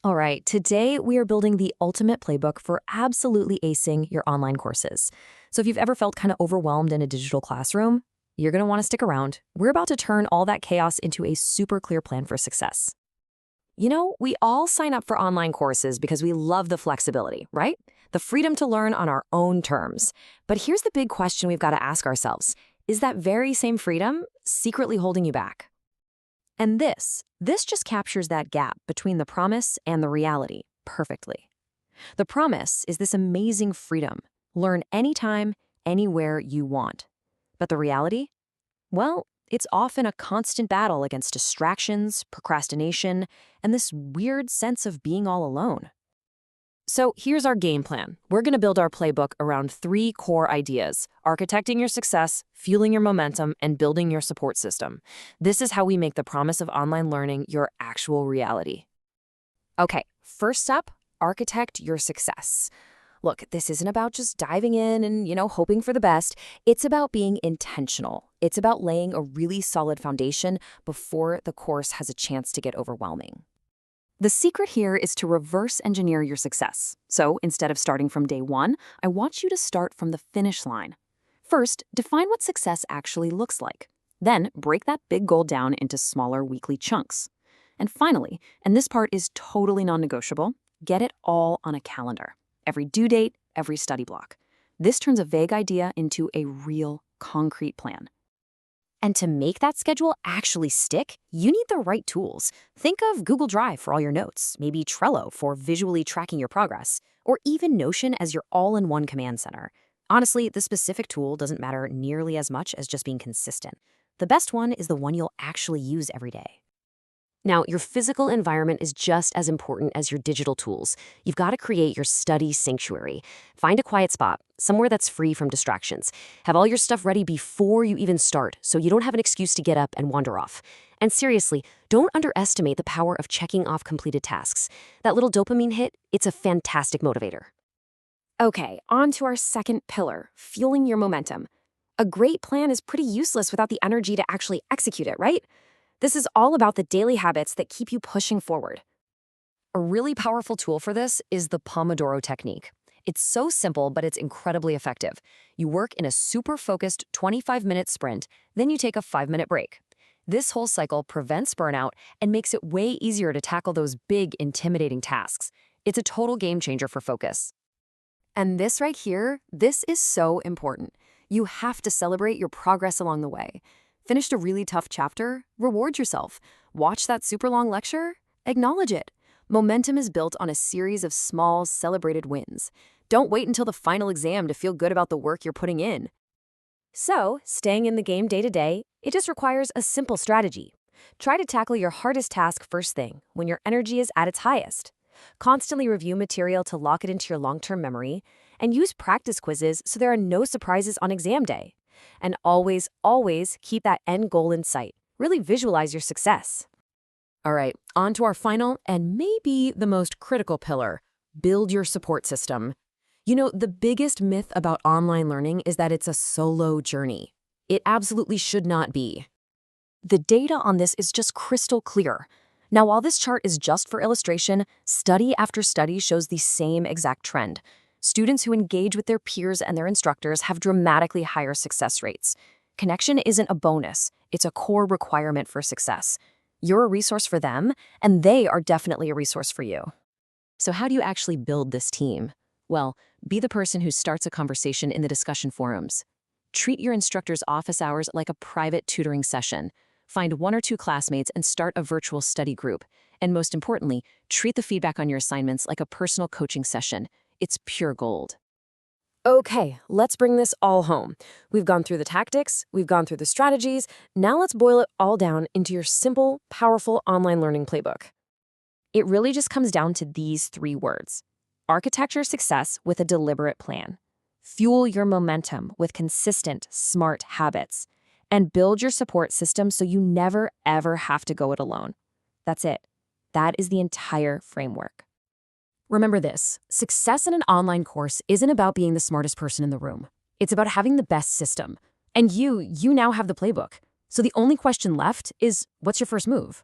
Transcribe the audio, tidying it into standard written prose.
All right, today we are building the ultimate playbook for absolutely acing your online courses. So if you've ever felt kind of overwhelmed in a digital classroom, you're going to want to stick around. We're about to turn all that chaos into a super clear plan for success. We all sign up for online courses because we love the flexibility, right? The freedom to learn on our own terms. But here's the big question we've got to ask ourselves. Is that very same freedom secretly holding you back? And this just captures that gap between the promise and the reality perfectly. The promise is this amazing freedom. Learn anytime, anywhere you want. But the reality? Well, it's often a constant battle against distractions, procrastination, and this weird sense of being all alone. So here's our game plan. We're going to build our playbook around three core ideas: architecting your success, fueling your momentum, and building your support system. This is how we make the promise of online learning your actual reality. Okay, first up, architect your success. Look, this isn't about just diving in and, hoping for the best. It's about being intentional. It's about laying a really solid foundation before the course has a chance to get overwhelming. The secret here is to reverse engineer your success. So instead of starting from day one, I want you to start from the finish line. First, define what success actually looks like. Then, break that big goal down into smaller weekly chunks. And finally, and this part is totally non-negotiable, get it all on a calendar. Every due date, every study block. This turns a vague idea into a real, concrete plan. And to make that schedule actually stick, you need the right tools. Think of Google Drive for all your notes, maybe Trello for visually tracking your progress, or even Notion as your all-in-one command center. Honestly, the specific tool doesn't matter nearly as much as just being consistent. The best one is the one you'll actually use every day. Now, your physical environment is just as important as your digital tools. You've got to create your study sanctuary. Find a quiet spot, somewhere that's free from distractions. Have all your stuff ready before you even start, so you don't have an excuse to get up and wander off. And seriously, don't underestimate the power of checking off completed tasks. That little dopamine hit, it's a fantastic motivator. Okay, on to our second pillar, fueling your momentum. A great plan is pretty useless without the energy to actually execute it, right? This is all about the daily habits that keep you pushing forward. A really powerful tool for this is the Pomodoro technique. It's so simple, but it's incredibly effective. You work in a super focused 25-minute sprint, then you take a 5-minute break. This whole cycle prevents burnout and makes it way easier to tackle those big, intimidating tasks. It's a total game changer for focus. And this right here, this is so important. You have to celebrate your progress along the way. Finished a really tough chapter? Reward yourself. Watch that super long lecture? Acknowledge it. Momentum is built on a series of small, celebrated wins. Don't wait until the final exam to feel good about the work you're putting in. So, staying in the game day to day, it just requires a simple strategy. Try to tackle your hardest task first thing, when your energy is at its highest. Constantly review material to lock it into your long-term memory, and use practice quizzes so there are no surprises on exam day. And always, always keep that end goal in sight. Really visualize your success. All right, on to our final and maybe the most critical pillar, build your support system. The biggest myth about online learning is that it's a solo journey. It absolutely should not be. The data on this is just crystal clear. Now, while this chart is just for illustration, study after study shows the same exact trend. Students who engage with their peers and their instructors have dramatically higher success rates. Connection isn't a bonus, it's a core requirement for success. You're a resource for them, and they are definitely a resource for you. So how do you actually build this team? Well, be the person who starts a conversation in the discussion forums. Treat your instructor's office hours like a private tutoring session. Find 1 or 2 classmates and start a virtual study group. And most importantly, treat the feedback on your assignments like a personal coaching session. It's pure gold. Okay, let's bring this all home. We've gone through the tactics, we've gone through the strategies, now let's boil it all down into your simple, powerful online learning playbook. It really just comes down to these 3 words. Architect your success with a deliberate plan. Fuel your momentum with consistent, smart habits. And build your support system so you never, ever have to go it alone. That's it. That is the entire framework. Remember this, success in an online course isn't about being the smartest person in the room. It's about having the best system. And you now have the playbook. So the only question left is, what's your first move?